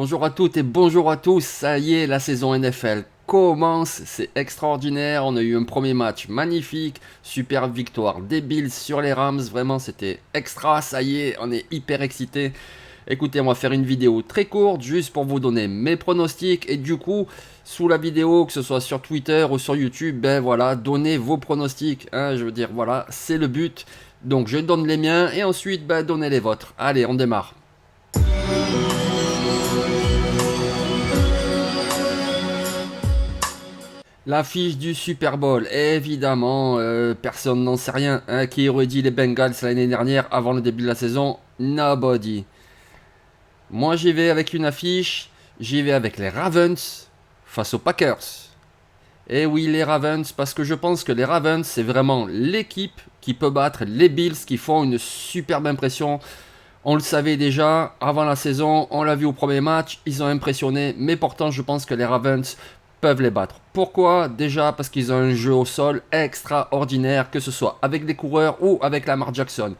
Bonjour à toutes et bonjour à tous, ça y est, la saison NFL commence, c'est extraordinaire, on a eu un premier match magnifique, super victoire des Bills sur les Rams, vraiment c'était extra, ça y est, on est hyper excités. Écoutez, on va faire une vidéo très courte, juste pour vous donner mes pronostics, et du coup, sous la vidéo, que ce soit sur Twitter ou sur YouTube, ben voilà, donnez vos pronostics, hein, je veux dire, voilà, c'est le but. Donc je donne les miens, et ensuite, ben donnez les vôtres. Allez, on démarre. L'affiche du Super Bowl, évidemment, personne n'en sait rien. Hein, qui aurait dit les Bengals l'année dernière avant le début de la saison? Nobody. Moi j'y vais avec une affiche, j'y vais avec les Ravens face aux Packers. Et oui, les Ravens, parce que je pense que les Ravens, c'est vraiment l'équipe qui peut battre les Bills qui font une superbe impression. On le savait déjà avant la saison, on l'a vu au premier match, ils ont impressionné, mais pourtant je pense que les Ravens peuvent les battre. Pourquoi? Déjà parce qu'ils ont un jeu au sol extraordinaire, que ce soit avec des coureurs ou avec Lamar Jackson.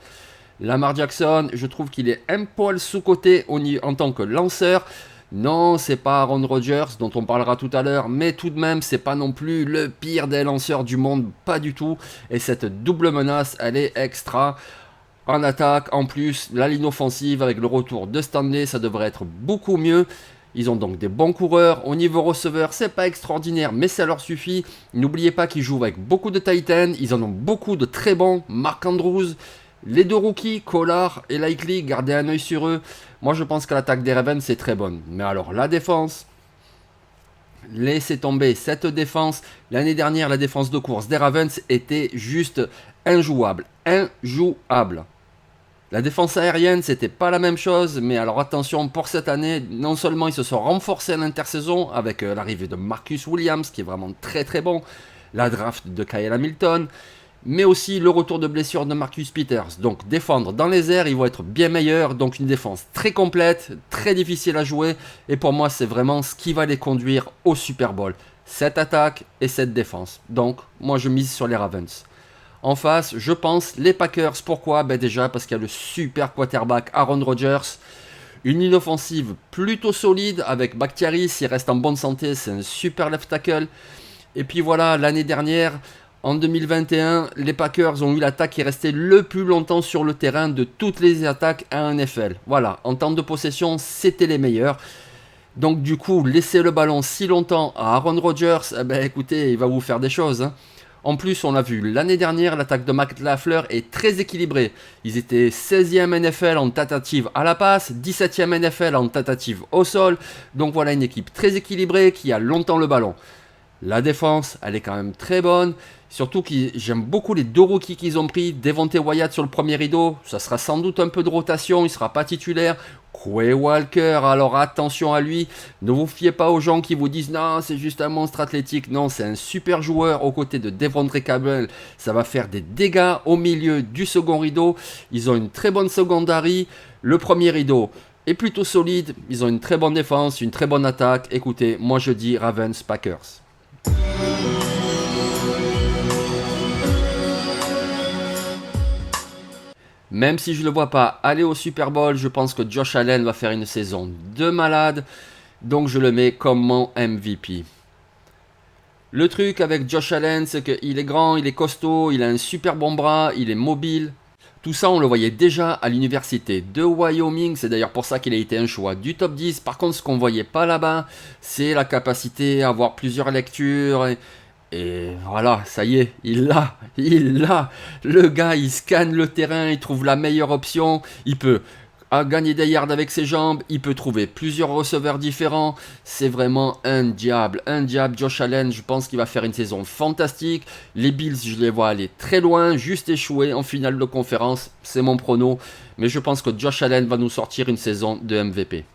Lamar Jackson, je trouve qu'il est un poil sous-coté en tant que lanceur. Non, c'est pas Aaron Rodgers dont on parlera tout à l'heure, mais tout de même, c'est pas non plus le pire des lanceurs du monde, pas du tout. Et cette double menace, elle est extra. En attaque, en plus, la ligne offensive avec le retour de Stanley, ça devrait être beaucoup mieux. Ils ont donc des bons coureurs. Au niveau receveur, c'est pas extraordinaire, mais ça leur suffit. N'oubliez pas qu'ils jouent avec beaucoup de Titans. Ils en ont beaucoup de très bons. Mark Andrews, les deux rookies, Collard et Likely, gardez un œil sur eux. Moi, je pense que l'attaque des Ravens, c'est très bonne. Mais alors, la défense, laissez tomber cette défense. L'année dernière, la défense de course des Ravens était juste injouable. Injouable. La défense aérienne, c'était pas la même chose, mais alors attention, pour cette année, non seulement ils se sont renforcés à l'intersaison avec l'arrivée de Marcus Williams, qui est vraiment très très bon, la draft de Kyle Hamilton, mais aussi le retour de blessure de Marcus Peters. Donc défendre dans les airs, ils vont être bien meilleurs, donc une défense très complète, très difficile à jouer, et pour moi c'est vraiment ce qui va les conduire au Super Bowl. Cette attaque et cette défense. Donc moi je mise sur les Ravens. En face, je pense, les Packers. Pourquoi? Ben déjà parce qu'il y a le super quarterback Aaron Rodgers. Une ligne offensive plutôt solide avec Bakhtiari. S'il reste en bonne santé, c'est un super left tackle. Et puis voilà, l'année dernière, en 2021, les Packers ont eu l'attaque qui est restée le plus longtemps sur le terrain de toutes les attaques à NFL. Voilà, en temps de possession, c'était les meilleurs. Donc du coup, laisser le ballon si longtemps à Aaron Rodgers, eh ben écoutez, il va vous faire des choses, hein. En plus, on l'a vu l'année dernière, l'attaque de Matt LaFleur est très équilibrée. Ils étaient 16e NFL en tentative à la passe, 17e NFL en tentative au sol. Donc voilà une équipe très équilibrée qui a longtemps le ballon. La défense, elle est quand même très bonne. Surtout que j'aime beaucoup les deux rookies qu'ils ont pris. Devontae Wyatt sur le premier rideau. Ça sera sans doute un peu de rotation. Il ne sera pas titulaire. Quay Walker, alors attention à lui. Ne vous fiez pas aux gens qui vous disent non, c'est juste un monstre athlétique. Non, c'est un super joueur aux côtés de Devondre Campbell. Ça va faire des dégâts au milieu du second rideau. Ils ont une très bonne secondary. Le premier rideau est plutôt solide. Ils ont une très bonne défense, une très bonne attaque. Écoutez, moi je dis Ravens Packers. Même si je ne le vois pas aller au Super Bowl, je pense que Josh Allen va faire une saison de malade. Donc je le mets comme mon MVP. Le truc avec Josh Allen, c'est qu'il est grand, il est costaud, il a un super bon bras, il est mobile. Tout ça, on le voyait déjà à l'université de Wyoming. C'est d'ailleurs pour ça qu'il a été un choix du top 10. Par contre, ce qu'on ne voyait pas là-bas, c'est la capacité à avoir plusieurs lectures. Et voilà, ça y est, il l'a. Le gars, il scanne le terrain, il trouve la meilleure option. Il peut gagner des yards avec ses jambes, il peut trouver plusieurs receveurs différents. C'est vraiment un diable. Josh Allen, je pense qu'il va faire une saison fantastique. Les Bills, je les vois aller très loin, juste échouer en finale de conférence. C'est mon prono. Mais je pense que Josh Allen va nous sortir une saison de MVP.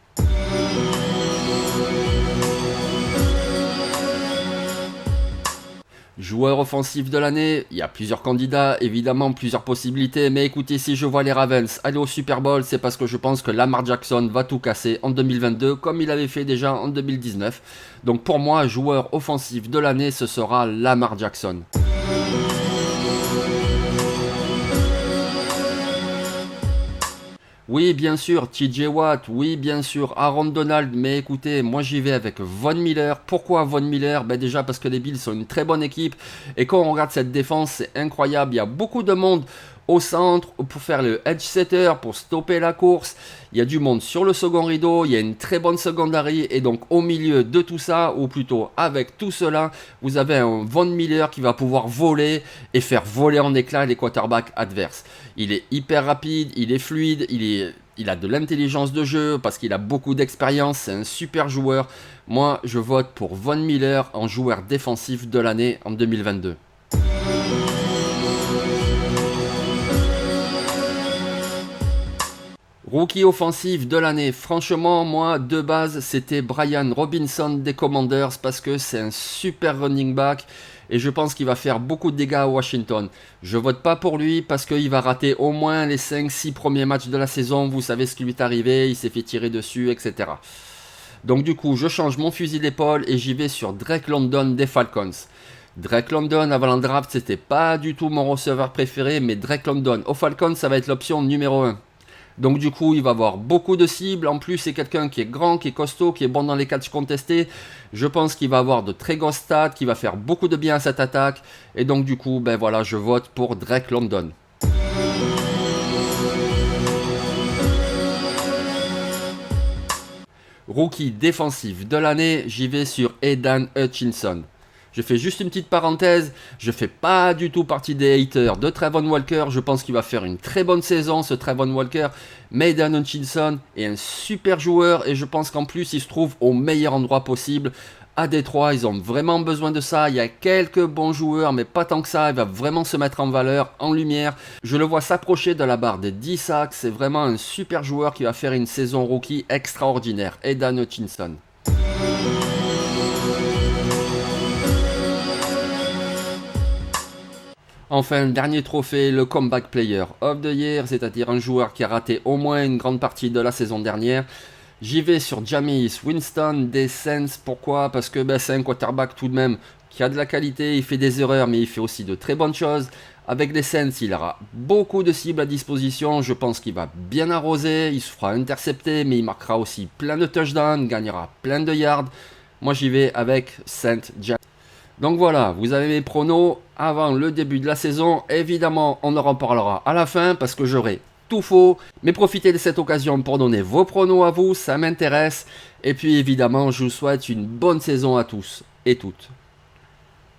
Joueur offensif de l'année, il y a plusieurs candidats, évidemment plusieurs possibilités, mais écoutez, si je vois les Ravens aller au Super Bowl, c'est parce que je pense que Lamar Jackson va tout casser en 2022, comme il avait fait déjà en 2019. Donc pour moi, joueur offensif de l'année, ce sera Lamar Jackson. Oui, bien sûr, TJ Watt, oui, bien sûr, Aaron Donald, mais écoutez, moi j'y vais avec Von Miller. Pourquoi Von Miller? Ben déjà parce que les Bills sont une très bonne équipe, et quand on regarde cette défense, c'est incroyable, il y a beaucoup de monde au centre pour faire le edge setter, pour stopper la course, il y a du monde sur le second rideau, il y a une très bonne secondary, et donc au milieu de tout ça, ou plutôt avec tout cela, vous avez un Von Miller qui va pouvoir voler et faire voler en éclats les quarterbacks adverses. Il est hyper rapide, il est fluide, il a de l'intelligence de jeu parce qu'il a beaucoup d'expérience, c'est un super joueur. Moi, je vote pour Von Miller en joueur défensif de l'année en 2022. Rookie offensif de l'année, franchement, moi, de base, c'était Brian Robinson des Commanders parce que c'est un super running back et je pense qu'il va faire beaucoup de dégâts à Washington. Je vote pas pour lui parce qu'il va rater au moins les 5-6 premiers matchs de la saison. Vous savez ce qui lui est arrivé, il s'est fait tirer dessus, etc. Donc du coup, je change mon fusil d'épaule et j'y vais sur Drake London des Falcons. Drake London avant la draft, c'était pas du tout mon receveur préféré, mais Drake London aux Falcons, ça va être l'option numéro 1. Donc du coup, il va avoir beaucoup de cibles. En plus, c'est quelqu'un qui est grand, qui est costaud, qui est bon dans les catchs contestés. Je pense qu'il va avoir de très grosses stats, qui va faire beaucoup de bien à cette attaque. Et donc du coup, ben voilà, je vote pour Drake London. Rookie défensif de l'année, j'y vais sur Aidan Hutchinson. Je fais juste une petite parenthèse, je fais pas du tout partie des haters de Trevon Walker, je pense qu'il va faire une très bonne saison ce Trevon Walker, mais Aidan Hutchinson est un super joueur et je pense qu'en plus il se trouve au meilleur endroit possible. À Détroit, ils ont vraiment besoin de ça, il y a quelques bons joueurs mais pas tant que ça, il va vraiment se mettre en valeur, en lumière. Je le vois s'approcher de la barre des 10 sacks, c'est vraiment un super joueur qui va faire une saison rookie extraordinaire, Aidan Hutchinson. Enfin, le dernier trophée, le Comeback Player of the Year, c'est-à-dire un joueur qui a raté au moins une grande partie de la saison dernière. J'y vais sur Jameis Winston des Saints. Pourquoi? Parce que c'est un quarterback tout de même qui a de la qualité, il fait des erreurs, mais il fait aussi de très bonnes choses. Avec les Saints, il aura beaucoup de cibles à disposition. Je pense qu'il va bien arroser, il se fera intercepter, mais il marquera aussi plein de touchdowns, gagnera plein de yards. Moi, j'y vais avec Saint Jameis. Donc voilà, vous avez mes pronos avant le début de la saison. Évidemment, on en reparlera à la fin parce que j'aurai tout faux. Mais profitez de cette occasion pour donner vos pronos à vous, ça m'intéresse. Et puis évidemment, je vous souhaite une bonne saison à tous et toutes.